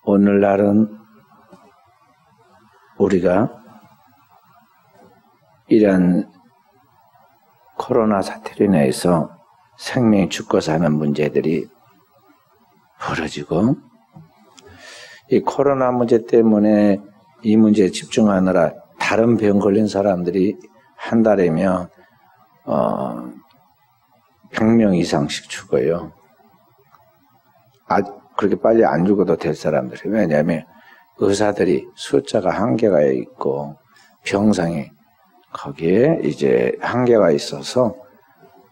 오늘날은 우리가 이런 코로나 사태로 인해서 생명이 죽고 사는 문제들이 벌어지고, 이 코로나 문제 때문에 이 문제에 집중하느라 다른 병 걸린 사람들이 한 달이면 100명 이상씩 죽어요. 그렇게 빨리 안 죽어도 될 사람들이. 왜냐하면 의사들이 숫자가 한계가 있고 병상이 거기에 이제 한계가 있어서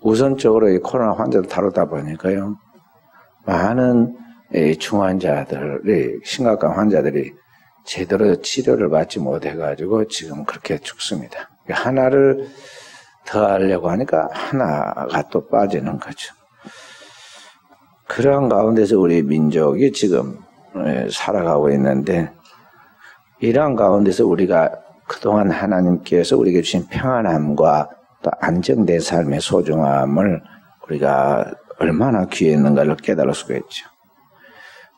우선적으로 이 코로나 환자를 다루다 보니까요, 많은 중환자들이, 심각한 환자들이 제대로 치료를 받지 못해가지고 지금 그렇게 죽습니다. 하나를 더 하려고 하니까 하나가 또 빠지는 거죠. 그러한 가운데서 우리 민족이 지금 살아가고 있는데, 이러한 가운데서 우리가 그동안 하나님께서 우리에게 주신 평안함과 또 안정된 삶의 소중함을 우리가 얼마나 귀했는가를 깨달을 수가 있죠.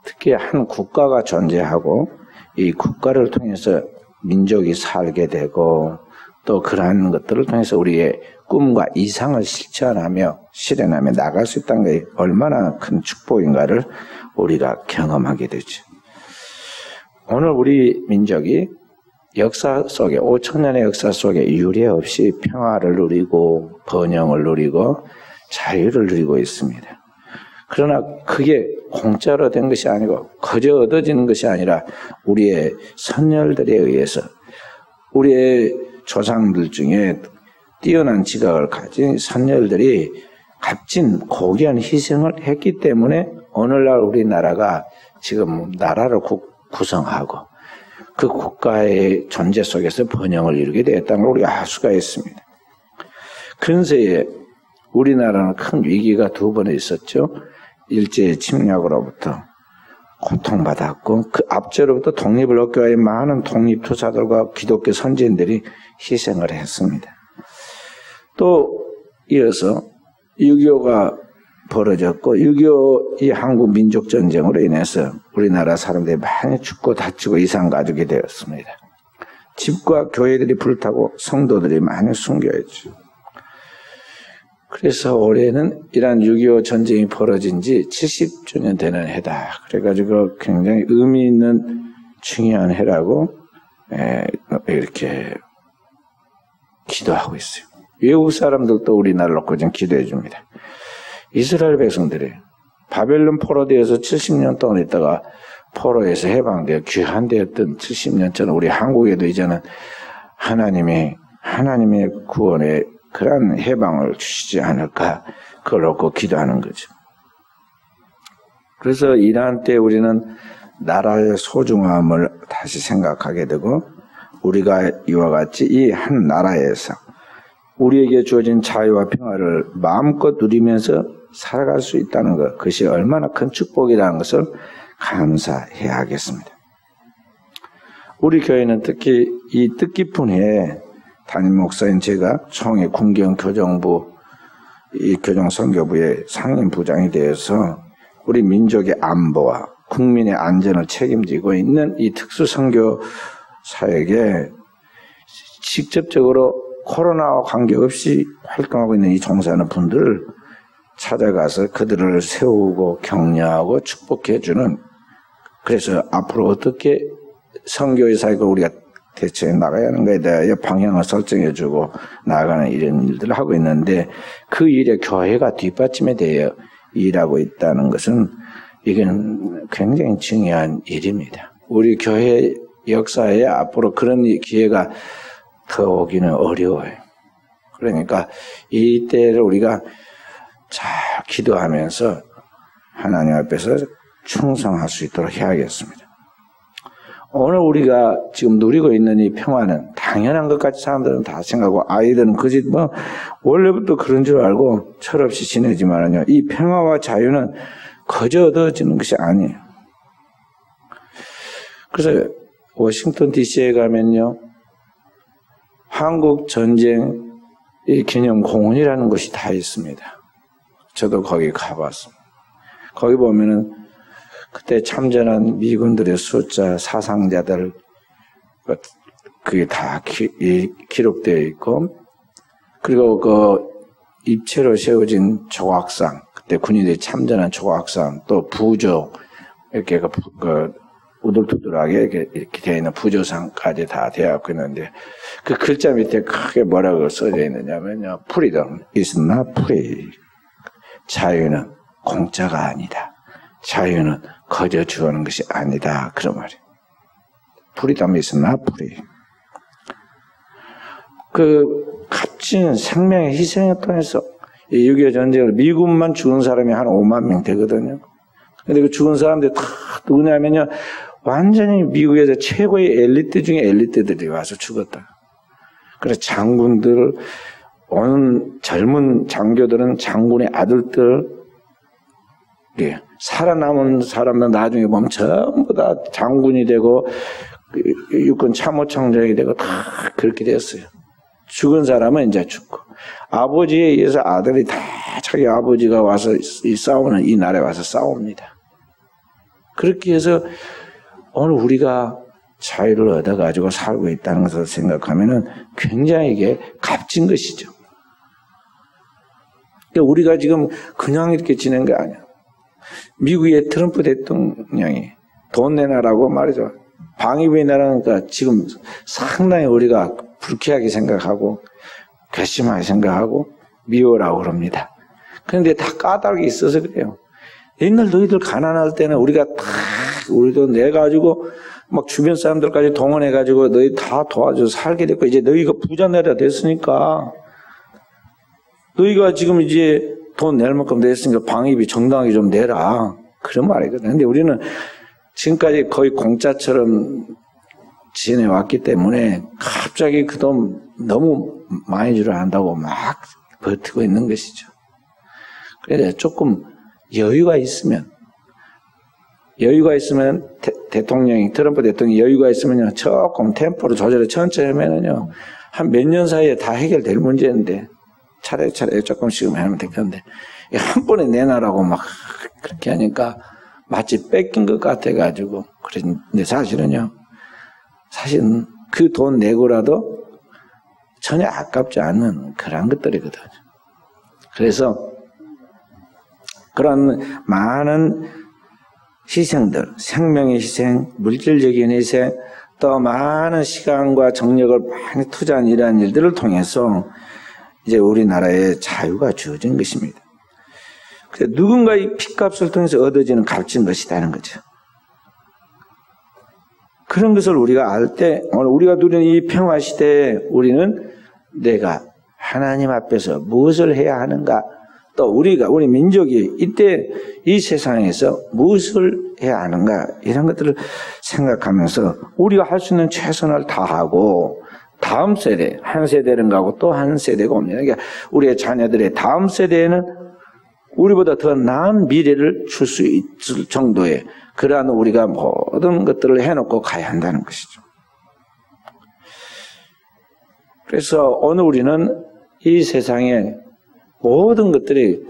특히 한 국가가 존재하고 이 국가를 통해서 민족이 살게 되고, 또 그러한 것들을 통해서 우리의 꿈과 이상을 실현하며 나갈 수 있다는 게 얼마나 큰 축복인가를 우리가 경험하게 되죠. 오늘 우리 민족이 역사 속에, 5천년의 역사 속에 유례 없이 평화를 누리고 번영을 누리고 자유를 누리고 있습니다. 그러나 그게 공짜로 된 것이 아니고 거저 얻어지는 것이 아니라 우리의 선열들에 의해서, 우리의 조상들 중에 뛰어난 지각을 가진 선열들이 값진 고귀한 희생을 했기 때문에 오늘날 우리나라가 지금 나라를 구성하고 그 국가의 존재 속에서 번영을 이루게 되었다는 걸 우리가 알 수가 있습니다. 근세에 우리나라는 큰 위기가 두 번 있었죠. 일제 침략으로부터 고통받았고, 그 앞전로부터 독립을 얻기 위해 많은 독립투사들과 기독교 선진들이 희생을 했습니다. 또 이어서 6.25가 벌어졌고, 6.25 이 한국 민족전쟁으로 인해서 우리나라 사람들이 많이 죽고 다치고 이산가족이 되었습니다. 집과 교회들이 불타고 성도들이 많이 숨겨있죠. 그래서 올해는 이러한 6.25 전쟁이 벌어진 지 70주년 되는 해다. 그래가지고 굉장히 의미 있는 중요한 해라고 이렇게 기도하고 있어요. 외국 사람들도 우리나라를 놓고 좀 기도해 줍니다. 이스라엘 백성들이 바벨론 포로되어서 70년 동안 있다가 포로에서 해방되어 귀환되었던 70년 전 우리 한국에도 이제는 하나님의 구원의 그런 해방을 주시지 않을까, 그걸 놓고 기도하는 거죠. 그래서 이러한 때 우리는 나라의 소중함을 다시 생각하게 되고, 우리가 이와 같이 이 한 나라에서 우리에게 주어진 자유와 평화를 마음껏 누리면서 살아갈 수 있다는 것, 그것이 얼마나 큰 축복이라는 것을 감사해야 하겠습니다. 우리 교회는 특히 이 뜻깊은 해에 담임 목사인 제가 총회 군경교정부 이 교정선교부의 상임부장이 되어서 우리 민족의 안보와 국민의 안전을 책임지고 있는 이 특수선교 사역에 직접적으로 코로나와 관계없이 활동하고 있는 이 종사하는 분들을 찾아가서 그들을 세우고 격려하고 축복해주는, 그래서 앞으로 어떻게 선교의 사역을 우리가 대처해 나가야 하는 것에 대하여 방향을 설정해주고 나아가는 이런 일들을 하고 있는데, 그 일에 교회가 뒷받침에 대해 일하고 있다는 것은 이건 굉장히 중요한 일입니다. 우리 교회 역사에 앞으로 그런 기회가 더 오기는 어려워요. 그러니까 이때를 우리가 잘 기도하면서 하나님 앞에서 충성할 수 있도록 해야겠습니다. 오늘 우리가 지금 누리고 있는 이 평화는 당연한 것 같이 사람들은 다 생각하고, 아이들은 그지 원래부터 그런 줄 알고 철없이 지내지만요, 이 평화와 자유는 거저 얻어지는 것이 아니에요. 그래서 워싱턴 DC에 가면요, 한국 전쟁 기념 공원이라는 곳이 다 있습니다. 저도 거기 가봤습니다. 거기 보면은 그때 참전한 미군들의 숫자, 사상자들, 그게 다 기록되어 있고, 그리고 그 입체로 세워진 조각상, 그때 군인들이 참전한 조각상, 또 부조, 이렇게 우둘투둘하게 이렇게 되어 있는 부조상까지 다 되어있고 있는데, 그 글자 밑에 크게 뭐라고 써져 있느냐면요. Freedom is not free. 자유는 공짜가 아니다. 자유는 거저 주어는 것이 아니다. 그런 말이에요. Freedom is not free. 그 값진 생명의 희생을 통해서 6.25 전쟁을 미군만 죽은 사람이 한 5만 명 되거든요. 근데 그 죽은 사람들 다 누구냐면요. 완전히 미국에서 최고의 엘리트 중에 엘리트들이 와서 죽었다. 그래서 장군들, 오는 젊은 장교들은 장군의 아들들, 예, 살아남은 사람은 나중에 보면 전부 다 장군이 되고 육군 참모총장이 되고 다 그렇게 됐어요. 죽은 사람은 이제 죽고, 아버지에 의해서 아들이 다 자기 아버지가 와서 이 나라에 와서 싸웁니다. 그렇게 해서 오늘 우리가 자유를 얻어가지고 살고 있다는 것을 생각하면은 굉장히 이게 값진 것이죠. 그러니까 우리가 지금 그냥 이렇게 지낸 게 아니야. 미국의 트럼프 대통령이 돈 내놔라고 말이죠. 방위비 내라니까 지금 상당히 우리가 불쾌하게 생각하고 괘씸하게 생각하고 미워라고 그럽니다. 그런데 다 까닭이 있어서 그래요. 옛날 너희들 가난할 때는 우리도 내가지고 막 주변 사람들까지 동원해가지고 너희 다 도와줘 살게 됐고, 이제 너희가 부자 내라 됐으니까 너희가 지금 이제 돈 낼 만큼 냈으니까 방위비 정당하게 좀 내라. 그런 말이거든. 근데 우리는 지금까지 거의 공짜처럼 지내왔기 때문에 갑자기 그 돈 너무 많이 주려 한다고 막 버티고 있는 것이죠. 그래서 조금 여유가 있으면 트럼프 대통령이 여유가 있으면요, 조금 템포를 조절해 천천히 하면은요, 한 몇 년 사이에 다 해결될 문제인데, 차례차례 조금씩 하면 될 건데, 한 번에 내놔라고 막 그렇게 하니까 마치 뺏긴 것 같아가지고, 그런데 사실은요, 사실은 그 돈 내고라도 전혀 아깝지 않은 그런 것들이거든요. 그래서 그런 많은 희생들, 생명의 희생, 물질적인 희생, 또 많은 시간과 정력을 많이 투자한 이러한 일들을 통해서 이제 우리나라에 자유가 주어진 것입니다. 그래서 누군가의 피값을 통해서 얻어지는 값진 것이라는 거죠. 그런 것을 우리가 알 때, 오늘 우리가 누리는 이 평화 시대에 우리는 내가 하나님 앞에서 무엇을 해야 하는가, 또 우리 민족이 이때 이 세상에서 무엇을 해야 하는가, 이런 것들을 생각하면서 우리가 할 수 있는 최선을 다하고, 다음 세대, 한 세대는 가고 또 한 세대가 옵니다. 그러니까 우리의 자녀들의 다음 세대에는 우리보다 더 나은 미래를 줄 수 있을 정도의 그러한 우리가 모든 것들을 해놓고 가야 한다는 것이죠. 그래서 오늘 우리는 이 세상에 모든 것들이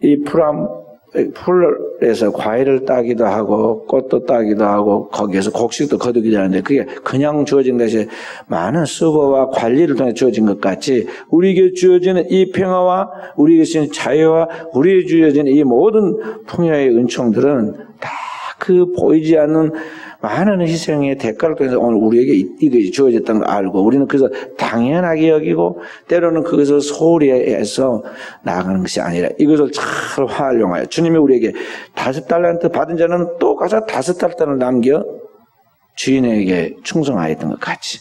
이 풀에서 과일을 따기도 하고 꽃도 따기도 하고 거기에서 곡식도 거두기도 하는데, 그게 그냥 주어진 것이 많은 수고와 관리를 통해 주어진 것 같이 우리에게 주어지는 이 평화와 우리에게 주어진 자유와 우리에게 주어지는 이 모든 풍요의 은총들은 다 그 보이지 않는 많은 희생의 대가를 통해서 오늘 우리에게 이것이 주어졌다는 걸 알고, 우리는 그래서 당연하게 여기고 때로는 그것을 소홀히 해서 나아가는 것이 아니라 이것을 잘 활용하여, 주님이 우리에게 5달란트 받은 자는 또 가서 5달란트를 남겨 주인에게 충성하였던 것 같이,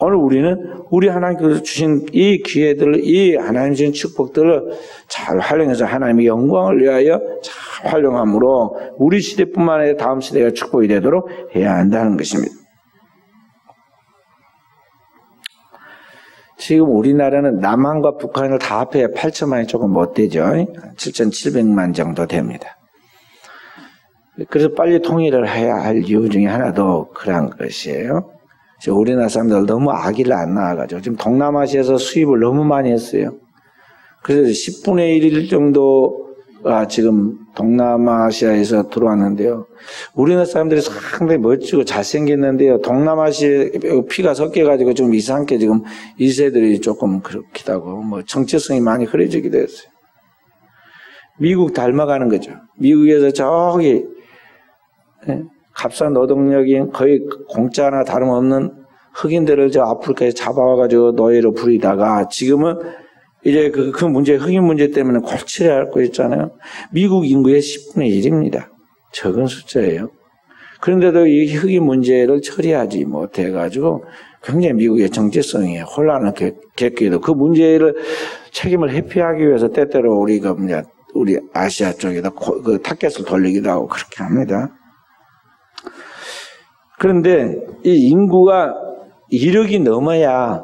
오늘 우리는 우리 하나님께서 주신 이 기회들을, 이 하나님 주신 축복들을 잘 활용해서 하나님의 영광을 위하여 잘 활용함으로 우리 시대뿐만 아니라 다음 시대가 축복이 되도록 해야 한다는 것입니다. 지금 우리나라는 남한과 북한을 다 합해 8천만이 조금 못 되죠. 7,700만 정도 됩니다. 그래서 빨리 통일을 해야 할 이유 중에 하나도 그런 것이에요. 우리나라 사람들 너무 아기를 안 낳아가지고 지금 동남아시아에서 수입을 너무 많이 했어요. 그래서 10분의 1 정도 지금 동남아시아에서 들어왔는데요. 우리나라 사람들이 상당히 멋지고 잘생겼는데요. 동남아시아에 피가 섞여가지고 좀 이상하게 지금 2세들이 조금 그렇기도 하고, 뭐 정체성이 많이 흐려지기도 했어요. 미국 닮아가는 거죠. 미국에서 저기, 값싼 노동력인 거의 공짜나 다름없는 흑인들을 저 아프리카에 잡아와가지고 노예로 부리다가 지금은 이제 그 문제, 흑인 문제 때문에 골치를 앓고 있잖아요. 미국 인구의 10분의 1입니다. 적은 숫자예요. 그런데도 이 흑인 문제를 처리하지 못해가지고 굉장히 미국의 정체성이 혼란을 겪기도, 그 문제를 책임을 회피하기 위해서 때때로 우리가 우리 아시아 쪽에다 그 타켓을 돌리기도 하고 그렇게 합니다. 그런데 이 인구가 1억이 넘어야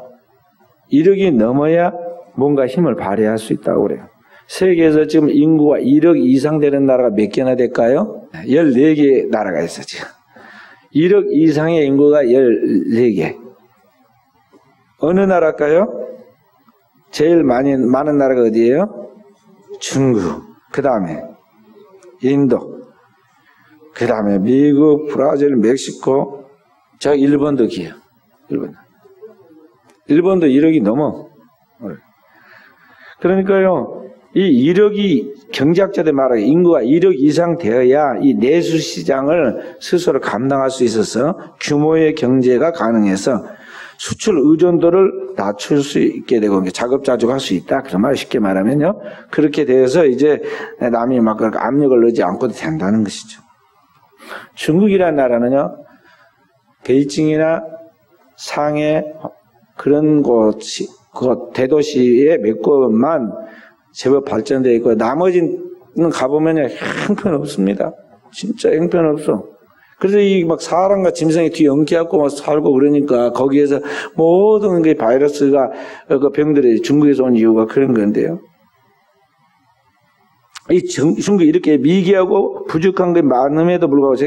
뭔가 힘을 발휘할 수 있다고 그래요. 세계에서 지금 인구가 1억 이상 되는 나라가 몇 개나 될까요? 14개 나라가 있어요, 지금. 1억 이상의 인구가 14개. 어느 나라일까요? 제일 많은 나라가 어디예요? 중국. 그 다음에 인도. 그 다음에 미국, 브라질, 멕시코. 저 일본도 기요. 일본도 1억이 넘어. 그러니까요, 이 1억이 경제학자들 말하기에 인구가 1억 이상 되어야 이 내수 시장을 스스로 감당할 수 있어서 규모의 경제가 가능해서 수출 의존도를 낮출 수 있게 되고 자급자족할 수 있다. 그런 말 쉽게 말하면요. 그렇게 되어서 이제 남이 막 압력을 넣지 않고도 된다는 것이죠. 중국이라는 나라는요, 베이징이나 상해 그런 곳이 그 대도시의 몇 곳만 제법 발전되어 있고 나머지는 가보면 형편없습니다. 진짜 형편없어. 그래서 이 막 사람과 짐승이 뒤에 엉켜갖고 막 살고 그러니까 거기에서 모든 게 바이러스가 그 병들이 중국에서 온 이유가 그런 건데요. 이 중국이 이렇게 미개하고 부족한 게 많음에도 불구하고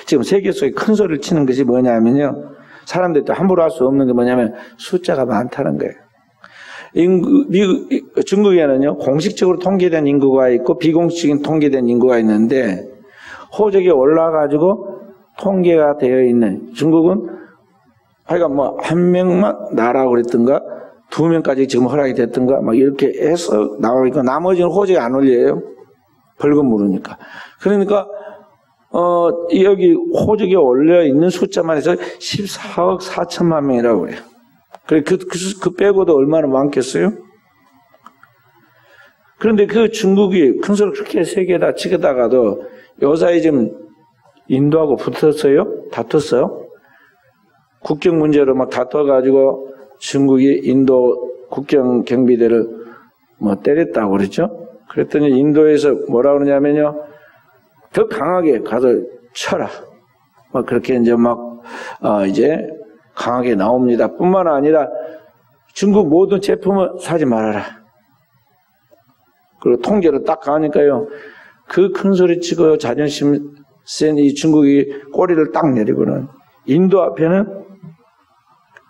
지금 세계 속에 큰 소리를 치는 것이 뭐냐면요. 사람들이 또 함부로 할 수 없는 게 뭐냐면 숫자가 많다는 거예요. 중국에는요, 공식적으로 통계된 인구가 있고 비공식적인 통계된 인구가 있는데 호적에 올라가지고 통계가 되어 있는 중국은 하여간 뭐 한 명만 나라고 그랬던가 2명까지 지금 허락이 됐던가 막 이렇게 해서 나오니까 나머지는 호적에 안 올려요. 벌금 물으니까. 그러니까 여기 호적에 올려 있는 숫자만 해서 14억 4천만 명이라고 그래요. 그 빼고도 얼마나 많겠어요? 그런데 그 중국이 큰 소리 그렇게 세계에다 치겠다가도 요사이 지금 인도하고 붙었어요? 다퉜어요? 국경 문제로 막 다퉈가지고 중국이 인도 국경 경비대를 뭐 때렸다고 그랬죠? 그랬더니 인도에서 뭐라 그러냐면요. 더 강하게 가서 쳐라. 막 그렇게 이제 이제 강하게 나옵니다. 뿐만 아니라 중국 모든 제품을 사지 말아라. 그리고 통계를 딱 가니까요. 그 큰 소리 치고 자존심 센 이 중국이 꼬리를 딱 내리고는 인도 앞에는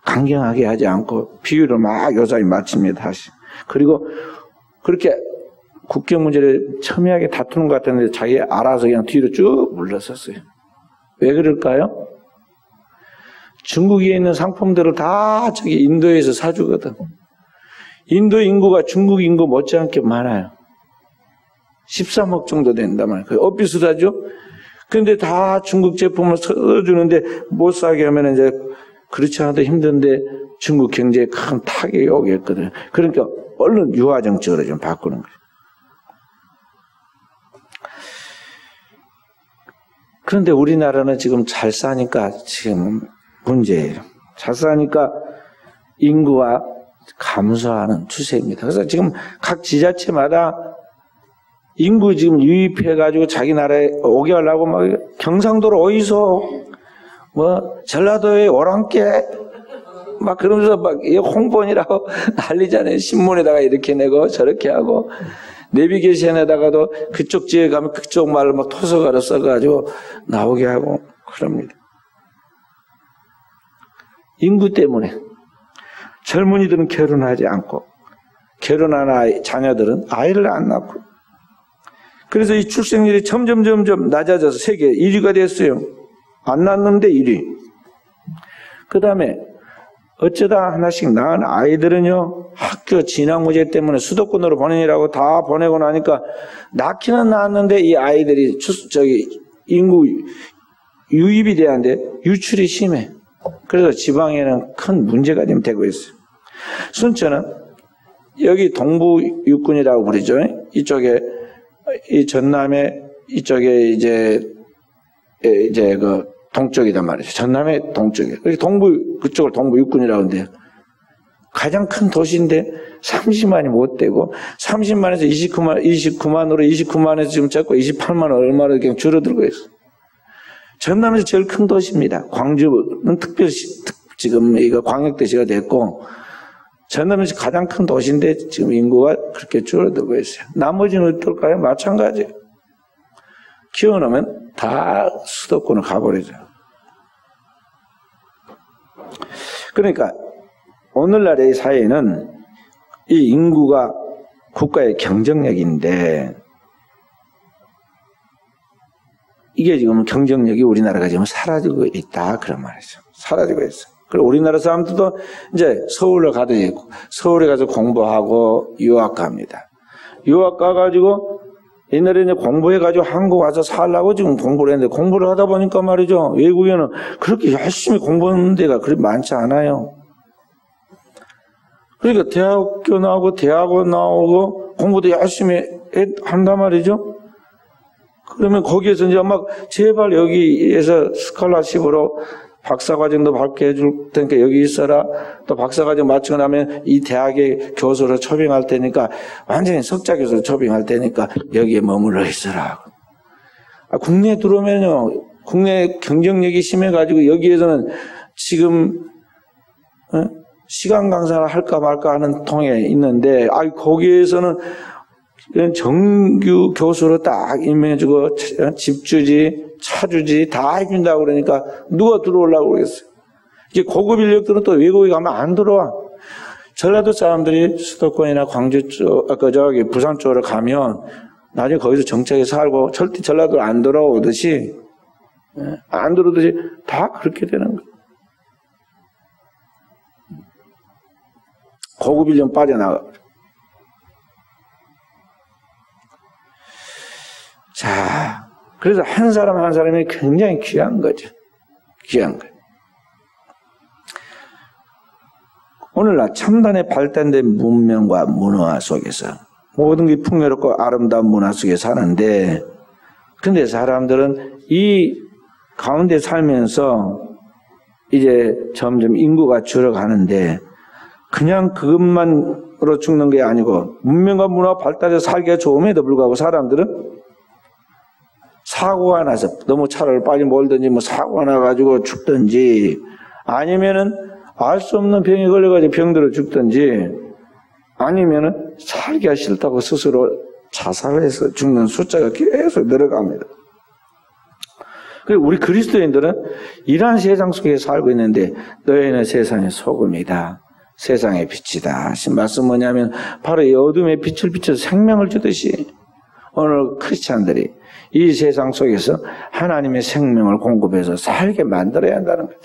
강경하게 하지 않고 비유를 막 요사이 맞춥니다. 다시. 그리고 그렇게 국경 문제를 첨예하게 다투는 것 같았는데 자기 알아서 그냥 뒤로 쭉 물러섰어요. 왜 그럴까요? 중국에 있는 상품들을 다 저기 인도에서 사주거든. 인도 인구가 중국 인구 못지않게 많아요. 13억 정도 된단 말이에요. 그 비슷하죠? 그런데 다 중국 제품을 써주는데 못 사게 하면 이제 그렇지 않아도 힘든데 중국 경제에 큰 타격이 오겠거든. 그러니까 얼른 유화 정책으로 좀 바꾸는 거예요. 그런데 우리나라는 지금 잘 사니까 지금 문제예요. 잘 사니까 인구가 감소하는 추세입니다. 그래서 지금 각 지자체마다 인구 지금 유입해가지고 자기 나라에 오게 하려고 막 경상도로 어디서 뭐 전라도에 오랑캐 막 그러면서 막 홍보원이라고 난리잖아요. 신문에다가 이렇게 내고 저렇게 하고 내비게이션에다가도 그쪽 지역에 가면 그쪽 말을 막 토속어로 써가지고 나오게 하고 그럽니다. 인구 때문에 젊은이들은 결혼하지 않고 결혼한 자녀들은 아이를 안 낳고 그래서 이 출생률이 점점 낮아져서 세계 1위가 됐어요. 안 낳는데 1위. 그 다음에 어쩌다 하나씩 낳은 아이들은요, 학교 진학 문제 때문에 수도권으로 보내느라고 다 보내고 나니까 낳기는 낳았는데 이 아이들이 인구 유입이 돼야하는데 유출이 심해. 그래서 지방에는 큰 문제가 좀 되고 있어요. 순천은 여기 동부 육군이라고 부르죠. 이쪽에 이 전남에 이쪽에 이제 그 동쪽이단 말이죠. 전남의 동쪽에. 여기 그쪽을 동부 육군이라고 하는데요. 가장 큰 도시인데 30만이 못 되고 30만에서 29만으로 지금 잡고 28만 얼마로 그냥 줄어들고 있어요. 전남에서 제일 큰 도시입니다. 광주는 지금 이거 광역도시가 됐고 전남에서 가장 큰 도시인데 지금 인구가 그렇게 줄어들고 있어요. 나머지는 어떨까요? 마찬가지예요. 키워놓으면 다 수도권으로 가버리죠. 그러니까 오늘날의 사회는 이 인구가 국가의 경쟁력인데 이게 지금 경쟁력이 우리나라가 지금 사라지고 있다 그런 말이죠. 사라지고 있어요. 그리고 우리나라 사람들도 이제 서울로 가듯이 서울에 가서 공부하고 유학 갑니다. 유학 가가지고 옛날에 이제 공부해가지고 한국 와서 살라고 지금 공부를 했는데 공부를 하다 보니까 말이죠. 외국에는 그렇게 열심히 공부하는 데가 그렇게 많지 않아요. 그러니까 대학교 나오고 대학원 나오고 공부도 열심히 한단 말이죠. 그러면 거기에서 이제 막 제발 여기에서 스칼라십으로 박사과정도 받게 해줄 테니까 여기 있어라. 또 박사과정 마치고 나면 이 대학의 교수로 초빙할 테니까 완전히 석자 교수로 초빙할 테니까 여기에 머물러 있어라. 국내에 들어오면요. 국내 경쟁력이 심해가지고 여기에서는 지금 시간 강사를 할까 말까 하는 통에 있는데 거기에서는 정규 교수로 딱 임명해주고 집주지 차주지 다 해준다고 그러니까 누가 들어오려고 그러겠어요. 이게 고급 인력들은 또 외국에 가면 안 들어와. 전라도 사람들이 수도권이나 광주 쪽, 부산 쪽으로 가면 나중에 거기서 정착해 살고 절대 전라도로 안 들어오듯이 다 그렇게 되는 거예요. 고급 인력 빠져나가. 자, 그래서 한 사람 한 사람이 굉장히 귀한 거죠. 귀한 거예요. 오늘날 첨단의 발달된 문명과 문화 속에서 모든 게 풍요롭고 아름다운 문화 속에 사는데 근데 사람들은 이 가운데 살면서 이제 점점 인구가 줄어가는데 그냥 그것만으로 죽는 게 아니고 문명과 문화 발달해서 살기가 좋음에도 불구하고 사람들은 사고가 나서 너무 차를 빨리 몰든지 사고가 나가지고 죽든지 아니면은 알 수 없는 병에 걸려가지고 병들어 죽든지 아니면은 살기가 싫다고 스스로 자살해서 죽는 숫자가 계속 늘어갑니다. 그리고 우리 그리스도인들은 이러한 세상 속에 살고 있는데 너희는 세상의 소금이다. 세상의 빛이다. 하신 말씀 뭐냐면 바로 이 어둠의 빛을 비춰서 생명을 주듯이 오늘 크리스찬들이 이 세상 속에서 하나님의 생명을 공급해서 살게 만들어야 한다는 거죠.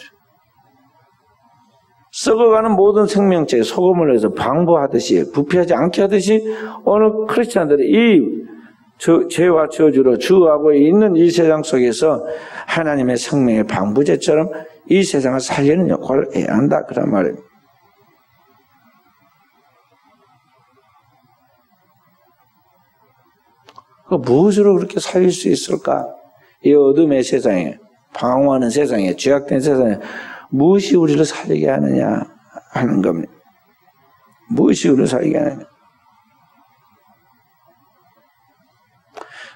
썩어가는 모든 생명체에 소금을 해서 방부하듯이 부패하지 않게 하듯이 오늘 크리스찬들이 이 죄와 저주로 주하고 있는 이 세상 속에서 하나님의 생명의 방부제처럼 이 세상을 살리는 역할을 해야 한다 그런 말입니다. 무엇으로 그렇게 살릴 수 있을까? 이 어둠의 세상에, 방황하는 세상에, 죄악된 세상에 무엇이 우리를 살리게 하느냐 하는 겁니다. 무엇이 우리를 살리게 하느냐.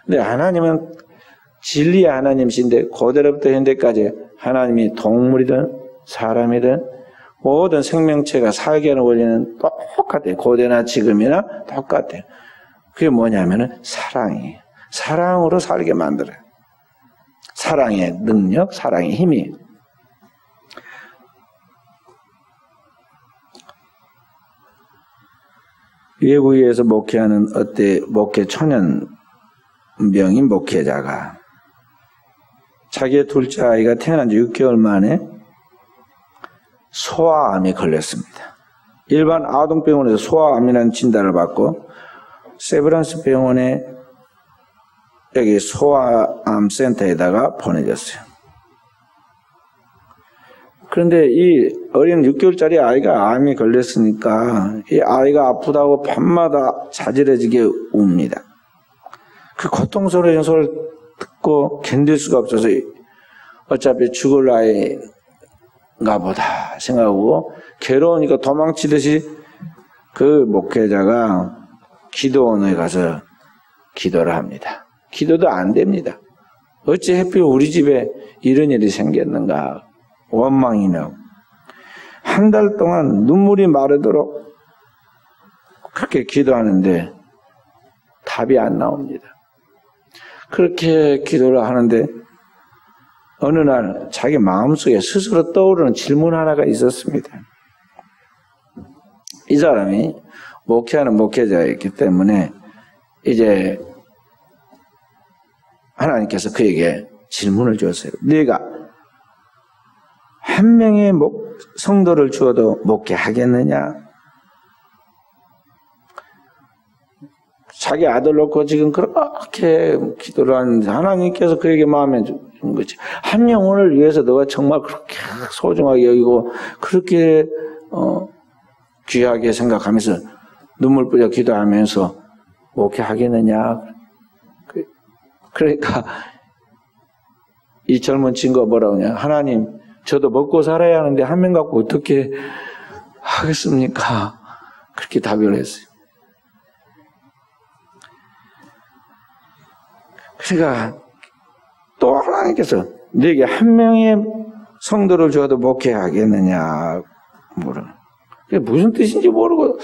근데 하나님은 진리의 하나님이신데 고대로부터 현대까지 하나님이 동물이든 사람이든 모든 생명체가 살게 하는 원리는 똑같아요. 고대나 지금이나 똑같아요. 그게 뭐냐면은 사랑이에요. 사랑으로 살게 만들어요. 사랑의 능력, 사랑의 힘이. 외국에서 목회하는 목회 초년 병인 목회자가 자기의 둘째 아이가 태어난 지 6개월 만에 소아암에 걸렸습니다. 일반 아동병원에서 소아암이라는 진단을 받고 세브란스 병원에 여기 소아암 센터에다가 보내졌어요. 그런데 이 어린 6개월짜리 아이가 암에 걸렸으니까 이 아이가 아프다고 밤마다 자지러지게 웁니다. 그 고통스러운 소리를 듣고 견딜 수가 없어서 어차피 죽을 아이인가 보다 생각하고 괴로우니까 도망치듯이 그 목회자가 기도원에 가서 기도를 합니다. 기도도 안 됩니다. 어찌 하필 우리 집에 이런 일이 생겼는가 원망이 나고 한 달 동안 눈물이 마르도록 그렇게 기도하는데 답이 안 나옵니다. 그렇게 기도를 하는데 어느 날 자기 마음속에 스스로 떠오르는 질문 하나가 있었습니다. 이 사람이 목회하는 목회자였기 때문에 이제 하나님께서 그에게 질문을 주었어요. 네가 한 명의 성도를 주어도 목회하겠느냐? 자기 아들 놓고 지금 그렇게 기도를 하는데 하나님께서 그에게 마음에 준 거지. 한 영혼을 위해서 너가 정말 그렇게 소중하게 여기고 그렇게 귀하게 생각하면서 눈물 뿌려 기도하면서 목회하겠느냐? 그러니까 이 젊은 친구가 뭐라고 하냐? 하나님, 저도 먹고 살아야 하는데 한 명 갖고 어떻게 하겠습니까? 그렇게 답을 했어요. 그러니까 또 하나님께서 너에게 한 명의 성도를 줘도 목회하겠느냐 물어. 그게 무슨 뜻인지 모르고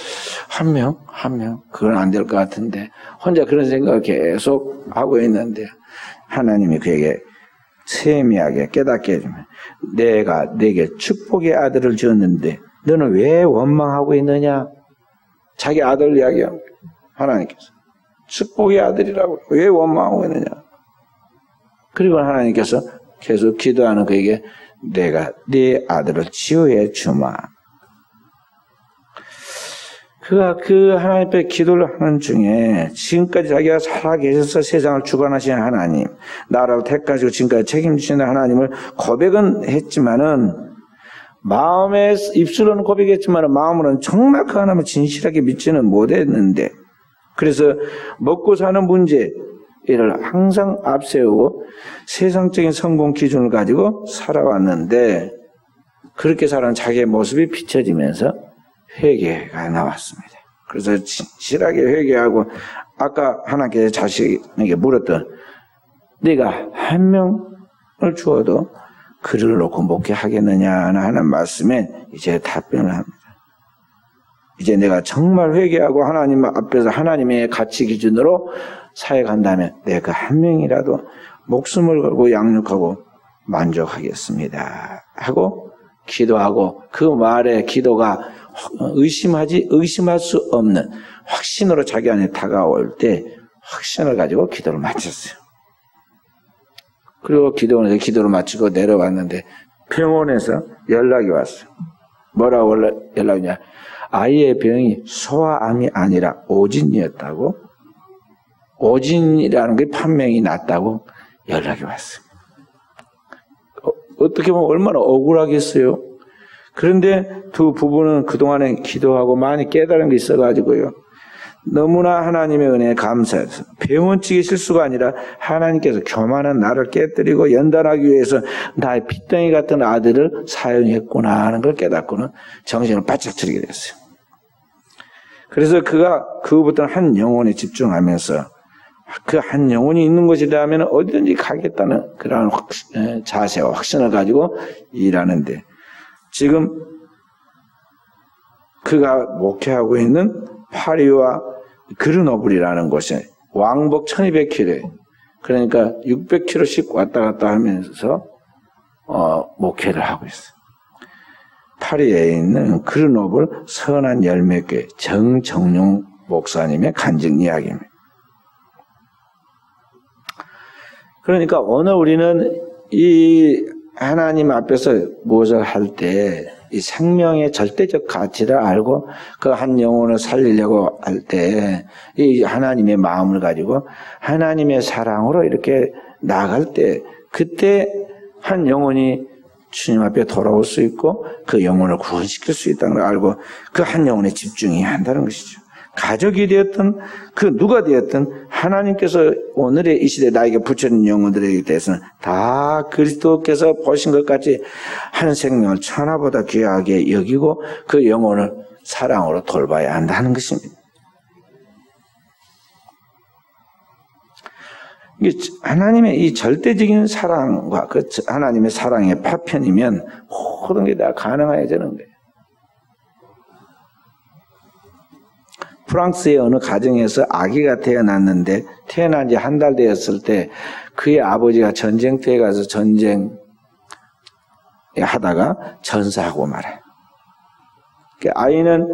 한 명 그건 안 될 것 같은데 혼자 그런 생각을 계속 하고 있는데 하나님이 그에게 세미하게 깨닫게 해주면 내가 네게 축복의 아들을 주었는데 너는 왜 원망하고 있느냐? 자기 아들 이야기합니다. 하나님께서 축복의 아들이라고 왜 원망하고 있느냐? 그리고 하나님께서 계속 기도하는 그에게 내가 네 아들을 치유해 주마. 그가 그 하나님 앞에 기도를 하는 중에 지금까지 자기가 살아계셔서 세상을 주관하시는 하나님, 나라를 택하시고 지금까지 책임지시는 하나님을 고백은 했지만은 마음에 입술로는 고백했지만은 마음으로는 정말 그 하나님을 진실하게 믿지는 못했는데 그래서 먹고 사는 문제를 항상 앞세우고 세상적인 성공 기준을 가지고 살아왔는데 그렇게 살아온 자기의 모습이 비춰지면서 회개가 나왔습니다. 그래서 진실하게 회개하고 아까 하나님께서 자식에게 물었던 네가 한 명을 주어도 그를 놓고 목회하겠느냐 하는 말씀에 이제 답변을 합니다. 이제 내가 정말 회개하고 하나님 앞에서 하나님의 가치 기준으로 사역한다면 내가 한 명이라도 목숨을 걸고 양육하고 만족하겠습니다 하고 기도하고 그 말에 기도가 의심할 수 없는 확신으로 자기 안에 다가올 때 확신을 가지고 기도를 마쳤어요. 그리고 기도를 마치고 내려왔는데 병원에서 연락이 왔어요. 뭐라고 연락이 오냐? 아이의 병이 소아암이 아니라 오진이었다고, 오진이라는 게 판명이 났다고 연락이 왔어요. 어떻게 보면 얼마나 억울하겠어요. 그런데 두 부부는 그동안에 기도하고 많이 깨달은 게 있어가지고요. 너무나 하나님의 은혜에 감사해서 병원 측의 실수가 아니라 하나님께서 교만한 나를 깨뜨리고 연단하기 위해서 나의 핏덩이 같은 아들을 사용했구나 하는 걸 깨닫고는 정신을 바짝 차리게 됐어요. 그래서 그가 그 후부터는 한 영혼에 집중하면서 그 한 영혼이 있는 곳이라면 어디든지 가겠다는 그런 자세와 확신을 가지고 일하는데 지금 그가 목회하고 있는 파리와 그르노블이라는 곳에 왕복 1200km 그러니까 600km씩 왔다 갔다 하면서 목회를 하고 있어요. 파리에 있는 그르노블 선한 열매교회 정정용 목사님의 간증 이야기입니다. 그러니까 오늘 우리는 이 하나님 앞에서 무엇을 할 때 이 생명의 절대적 가치를 알고 그 한 영혼을 살리려고 할 때 이 하나님의 마음을 가지고 하나님의 사랑으로 이렇게 나아갈 때 그때 한 영혼이 주님 앞에 돌아올 수 있고 그 영혼을 구원시킬 수 있다는 걸 알고 그 한 영혼에 집중해야 한다는 것이죠. 가족이 되었든 그 누가 되었든 하나님께서 오늘의 이 시대에 나에게 붙여진 영혼들에 대해서는 다 그리스도께서 보신 것 같이 한 생명을 천하보다 귀하게 여기고 그 영혼을 사랑으로 돌봐야 한다는 것입니다. 하나님의 이 절대적인 사랑과 그 하나님의 사랑의 파편이면 모든 게 다 가능해지는 거예요. 프랑스의 어느 가정에서 아기가 태어났는데 태어난 지 한 달 되었을 때 그의 아버지가 전쟁터에 가서 전쟁 하다가 전사하고 말아요. 아이는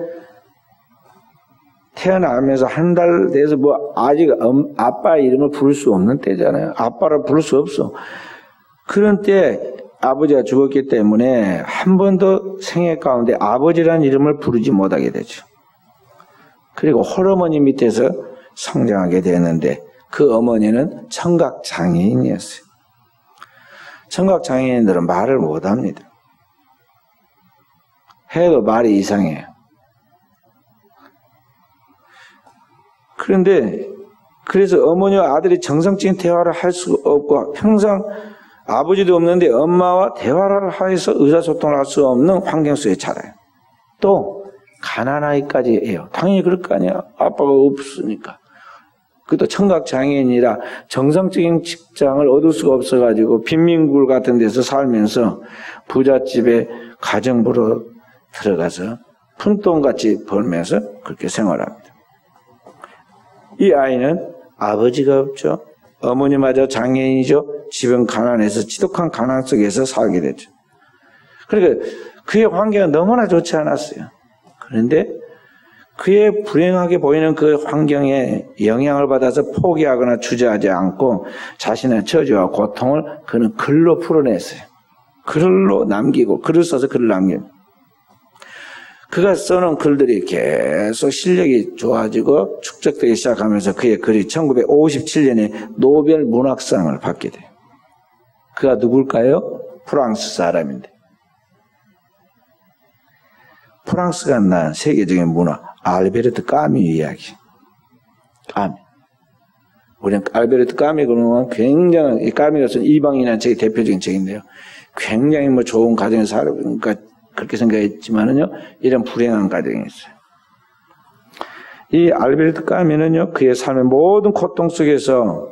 태어나면서 한 달 돼서 뭐 아직 아빠 이름을 부를 수 없는 때잖아요. 아빠를 부를 수 없어. 그런 때 아버지가 죽었기 때문에 한 번도 생애 가운데 아버지라는 이름을 부르지 못하게 되죠. 그리고 홀어머니 밑에서 성장하게 되었는데 그 어머니는 청각장애인이었어요. 청각장애인들은 말을 못합니다. 해도 말이 이상해요. 그런데 그래서 어머니와 아들이 정상적인 대화를 할 수가 없고 항상 아버지도 없는데 엄마와 대화를 해서 의사소통을 할 수 없는 환경 속에 자라요. 또 가난하기까지 해요. 당연히 그럴 거 아니야. 아빠가 없으니까. 그것도 청각장애인이라 정상적인 직장을 얻을 수가 없어가지고 빈민굴 같은 데서 살면서 부잣집에 가정부로 들어가서 푼돈같이 벌면서 그렇게 생활합니다. 이 아이는 아버지가 없죠. 어머니마저 장애인이죠. 집은 가난해서 지독한 가난 속에서 살게 되죠. 그러니까 그의 환경은 너무나 좋지 않았어요. 그런데 그의 불행하게 보이는 그 환경에 영향을 받아서 포기하거나 주저하지 않고 자신의 저주와 고통을 그는 글로 풀어냈어요. 글로 남기고 글을 써서 글을 남깁니다. 그가 써놓은 글들이 계속 실력이 좋아지고 축적되기 시작하면서 그의 글이 1957년에 노벨 문학상을 받게 돼요. 그가 누굴까요? 프랑스 사람인데. 프랑스가 낳은 세계적인 문화, 알베르트 까미 이야기. 까미. 우리는 알베르트 까미 그러면 굉장히, 이 까미가 쓴 이방인이라는 책이 대표적인 책인데요. 굉장히 뭐 좋은 가정에서 살아보니까 그렇게 생각했지만은요, 이런 불행한 가정이 있어요. 이 알베르트 까미는요, 그의 삶의 모든 고통 속에서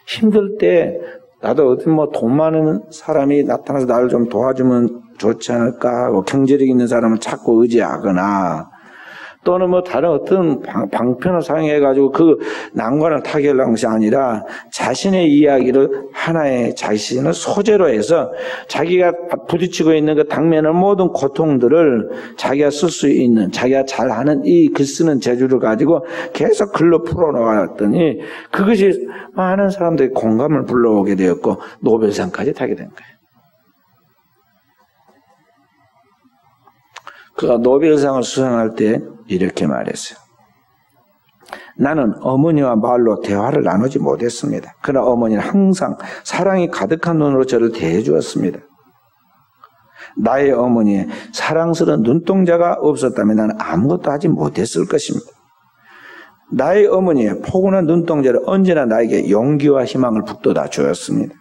힘들 때, 나도 어떤 뭐 돈 많은 사람이 나타나서 나를 좀 도와주면 좋지 않을까 하고 경제력 있는 사람을 찾고 의지하거나 또는 뭐 다른 어떤 방편을 사용해가지고 그 난관을 타개하려는 것이 아니라 자신의 이야기를 하나의 자신을 소재로 해서 자기가 부딪히고 있는 그 당면의 모든 고통들을 자기가 쓸 수 있는 자기가 잘하는 이 글 쓰는 재주를 가지고 계속 글로 풀어놓았더니 그것이 많은 사람들의 공감을 불러오게 되었고 노벨상까지 타게 된 거예요. 그가 노벨상을 수상할 때 이렇게 말했어요. 나는 어머니와 말로 대화를 나누지 못했습니다. 그러나 어머니는 항상 사랑이 가득한 눈으로 저를 대해주었습니다. 나의 어머니의 사랑스러운 눈동자가 없었다면 나는 아무것도 하지 못했을 것입니다. 나의 어머니의 포근한 눈동자를 언제나 나에게 용기와 희망을 북돋아 주었습니다.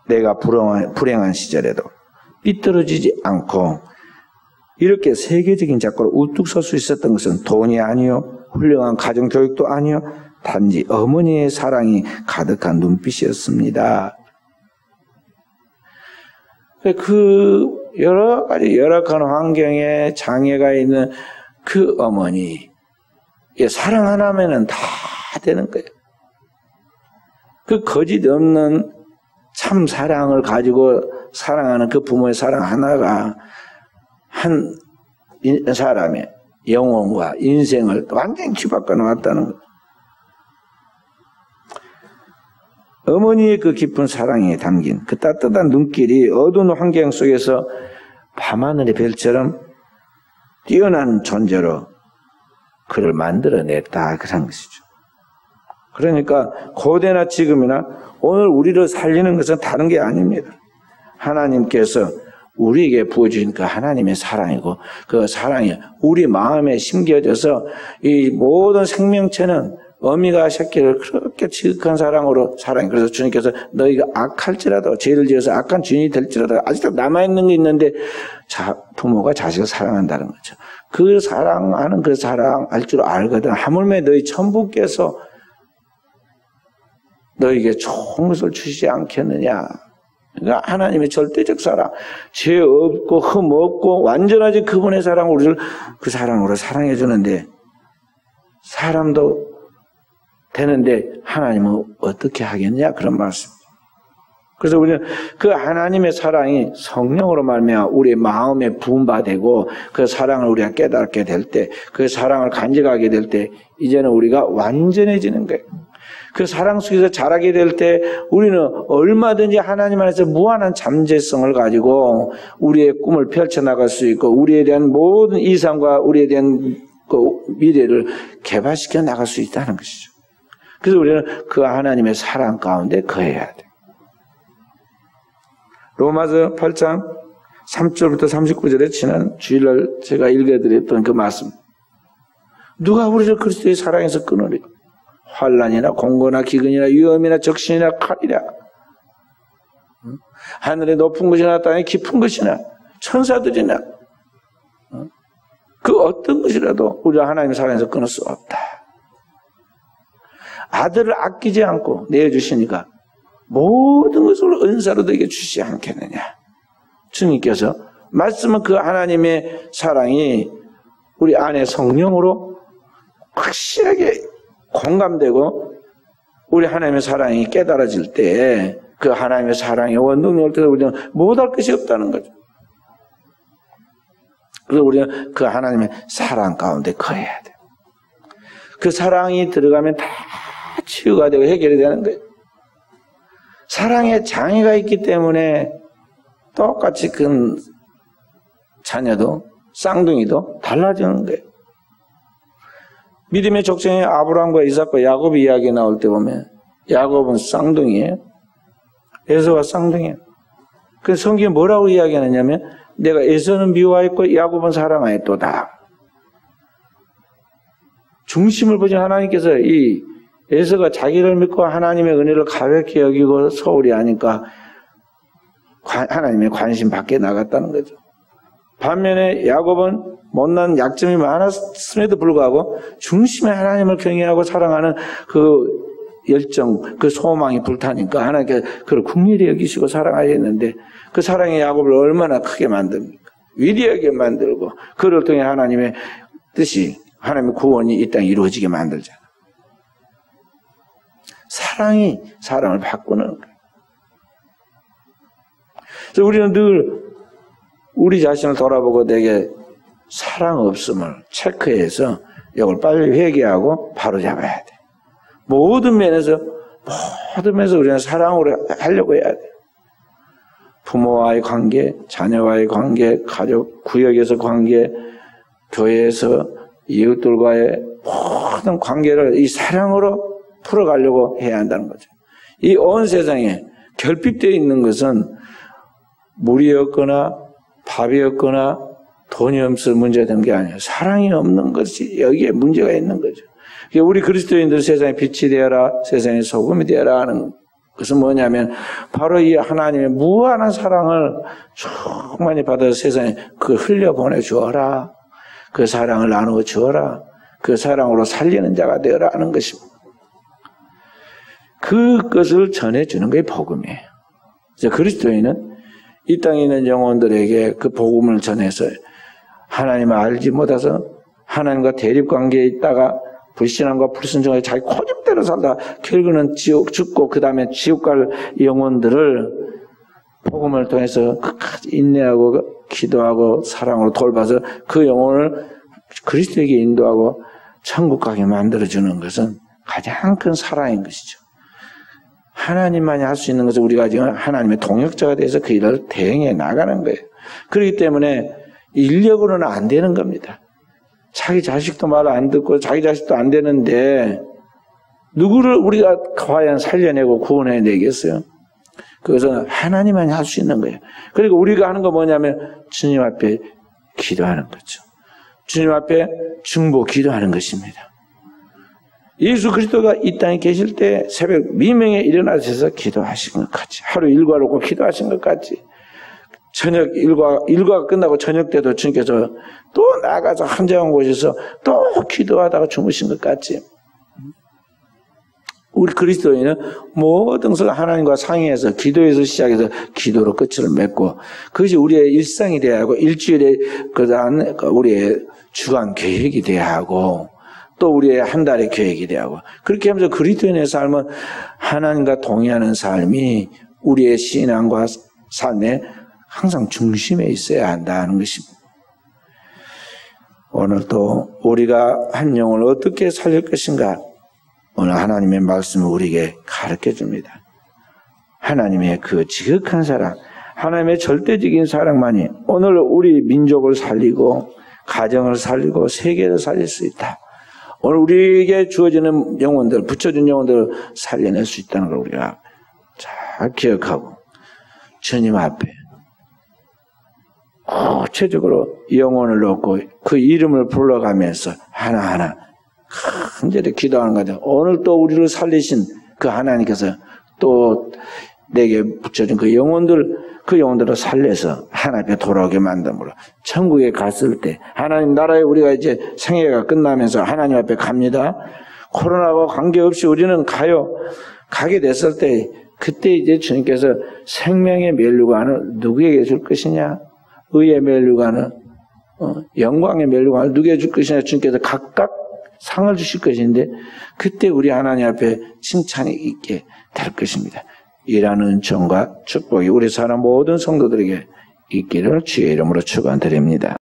내가 불행한 시절에도 삐뚤어지지 않고 이렇게 세계적인 작가로 우뚝 설 수 있었던 것은 돈이 아니요, 훌륭한 가정교육도 아니요, 단지 어머니의 사랑이 가득한 눈빛이었습니다. 그 여러 가지 열악한 환경에 장애가 있는 그 어머니, 사랑 하나면은 다 되는 거예요. 그 거짓 없는 참 사랑을 가지고 사랑하는 그 부모의 사랑 하나가 한 사람의 영혼과 인생을 완전히 뒤바꿔 놓았다는 것. 어머니의 그 깊은 사랑에 담긴 그 따뜻한 눈길이 어두운 환경 속에서 밤하늘의 별처럼 뛰어난 존재로 그를 만들어냈다 그런 것이죠. 그러니까 고대나 지금이나 오늘 우리를 살리는 것은 다른 게 아닙니다. 하나님께서 우리에게 부어주신 그 하나님의 사랑이고 그 사랑이 우리 마음에 심겨져서 이 모든 생명체는 어미가 새끼를 그렇게 지극한 사랑으로 사랑해. 그래서 주님께서 너희가 악할지라도 죄를 지어서 악한 주인이 될지라도 아직도 남아있는 게 있는데 부모가 자식을 사랑한다는 거죠. 그 사랑하는 그 사랑할 줄 알거든. 하물며 너희 천부께서 너에게 좋은 것을 주시지 않겠느냐. 그러니까 하나님의 절대적 사랑, 죄 없고 흠 없고 완전하지 그분의 사랑 우리를 그 사랑으로 사랑해 주는데 사람도 되는데 하나님은 어떻게 하겠냐 그런 말씀. 그래서 우리는 그 하나님의 사랑이 성령으로 말미암아 우리의 마음에 부음받고 그 사랑을 우리가 깨닫게 될 때, 그 사랑을 간직하게 될 때 이제는 우리가 완전해지는 거예요. 그 사랑 속에서 자라게 될 때 우리는 얼마든지 하나님 안에서 무한한 잠재성을 가지고 우리의 꿈을 펼쳐나갈 수 있고 우리에 대한 모든 이상과 우리에 대한 그 미래를 개발시켜 나갈 수 있다는 것이죠. 그래서 우리는 그 하나님의 사랑 가운데 거해야 돼요. 로마서 8장 3절부터 39절에 지난 주일날 제가 읽어드렸던 그 말씀. 누가 우리를 그리스도의 사랑에서 끊으리? 환난이나 공고나 기근이나 위험이나 적신이나 칼이라. 하늘의 높은 것이나 땅의 깊은 것이나 천사들이나 그 어떤 것이라도 우리가 하나님의 사랑에서 끊을 수 없다. 아들을 아끼지 않고 내어주시니까 모든 것을 은사로 너에게 주시지 않겠느냐. 주님께서 말씀은 그 하나님의 사랑이 우리 안에 성령으로 확실하게 공감되고 우리 하나님의 사랑이 깨달아질 때 그 하나님의 사랑의 원동력을 통해서 우리는 못할 것이 없다는 거죠. 그래서 우리는 그 하나님의 사랑 가운데 거해야 돼요. 그 사랑이 들어가면 다 치유가 되고 해결이 되는 거예요. 사랑에 장애가 있기 때문에 똑같이 큰 자녀도 쌍둥이도 달라지는 거예요. 믿음의 족장의 아브라함과 이삭과 야곱의 이야기 나올 때 보면 야곱은 쌍둥이에요. 에서가 쌍둥이에요. 그래서 성경에 뭐라고 이야기하느냐면 내가 에서는 미워하였고 야곱은 사랑하였도다. 중심을 보신 하나님께서 이 에서가 자기를 믿고 하나님의 은혜를 가볍게 여기고 소홀히 하니까 하나님의 관심 밖에 나갔다는 거죠. 반면에 야곱은 못난 약점이 많았음에도 불구하고 중심에 하나님을 경외하고 사랑하는 그 열정, 그 소망이 불타니까 하나님께서 그를 긍휼히 여기시고 사랑하였는데 그 사랑의 야곱을 얼마나 크게 만듭니까? 위대하게 만들고 그를 통해 하나님의 뜻이 하나님의 구원이 이 땅에 이루어지게 만들잖아. 사랑이 사람을 바꾸는 거예요. 그래서 우리는 늘 우리 자신을 돌아보고 내게 사랑 없음을 체크해서 이걸 빨리 회개하고 바로 잡아야 돼. 모든 면에서 우리는 사랑으로 하려고 해야 돼. 부모와의 관계, 자녀와의 관계, 가족, 구역에서 관계, 교회에서 이웃들과의 모든 관계를 이 사랑으로 풀어가려고 해야 한다는 거죠. 이 온 세상에 결핍되어 있는 것은 물이었거나 밥이었거나 돈이 없어 문제가 되는 게 아니에요. 사랑이 없는 것이 여기에 문제가 있는 거죠. 우리 그리스도인들 세상에 빛이 되어라, 세상에 소금이 되어라 하는 것은 뭐냐면 바로 이 하나님의 무한한 사랑을 충만히 받아서 세상에 그 흘려보내 주어라. 그 사랑을 나누어 주어라. 그 사랑으로 살리는 자가 되어라 하는 것입니다. 그것을 전해주는 게 복음이에요. 그리스도인은 이 땅에 있는 영혼들에게 그 복음을 전해서 하나님을 알지 못해서 하나님과 대립관계에 있다가 불신앙과 불순종에 자기 고집대로 살다 결국은 지옥 죽고 그 다음에 지옥 갈 영혼들을 복음을 통해서 끝까지 인내하고 기도하고 사랑으로 돌봐서 그 영혼을 그리스도에게 인도하고 천국 가게 만들어주는 것은 가장 큰 사랑인 것이죠. 하나님만이 할 수 있는 것을 우리가 지금 하나님의 동역자가 돼서 그 일을 대행해 나가는 거예요. 그렇기 때문에 인력으로는 안 되는 겁니다. 자기 자식도 말 안 듣고 자기 자식도 안 되는데 누구를 우리가 과연 살려내고 구원해 내겠어요? 그것은 하나님만이 할 수 있는 거예요. 그리고 우리가 하는 거 뭐냐면 주님 앞에 기도하는 거죠. 주님 앞에 중보 기도하는 것입니다. 예수 그리스도가 이 땅에 계실 때 새벽 미명에 일어나셔서 기도하신 것 같이, 하루 일과로 기도하신 것 같이, 저녁 일과가 끝나고 저녁 때도 주님께서 또 나가서 한적한 곳에서 또 기도하다가 주무신 것 같이, 우리 그리스도인은 모든 것을 하나님과 상의해서 기도에서 시작해서 기도로 끝을 맺고, 그것이 우리의 일상이 돼야 하고, 일주일에 그다음 우리의 주간 계획이 돼야 하고, 또 우리의 한 달의 계획이 돼야 하고, 그렇게 하면서 그리스도인의 삶은 하나님과 동의하는 삶이 우리의 신앙과 삶의 항상 중심에 있어야 한다는 것입니다. 오늘도 우리가 한 영혼을 어떻게 살릴 것인가, 오늘 하나님의 말씀을 우리에게 가르쳐 줍니다. 하나님의 그 지극한 사랑, 하나님의 절대적인 사랑만이 오늘 우리 민족을 살리고 가정을 살리고 세계를 살릴 수 있다. 오늘 우리에게 주어지는 영혼들, 붙여준 영혼들을 살려낼 수 있다는 걸 우리가 잘 기억하고 주님 앞에 구체적으로 영혼을 놓고 그 이름을 불러가면서 하나하나 간절히 기도하는 거죠. 오늘 또 우리를 살리신 그 하나님께서 또 내게 붙여준 그 영혼들을 살려서 하나님께 돌아오게 만듦으로 천국에 갔을 때 하나님 나라에 우리가 이제 생애가 끝나면서 하나님 앞에 갑니다. 코로나와 관계없이 우리는 가게 됐을 때 그때 이제 주님께서 생명의 면류관을 누구에게 줄 것이냐, 의의 면류관을, 영광의 면류관을 누구에게 줄 것이냐, 주님께서 각각 상을 주실 것인데 그때 우리 하나님 앞에 칭찬이 있게 될 것입니다. 이러한 은총과 축복이 우리 사람 모든 성도들에게 있기를 주의 이름으로 축원드립니다.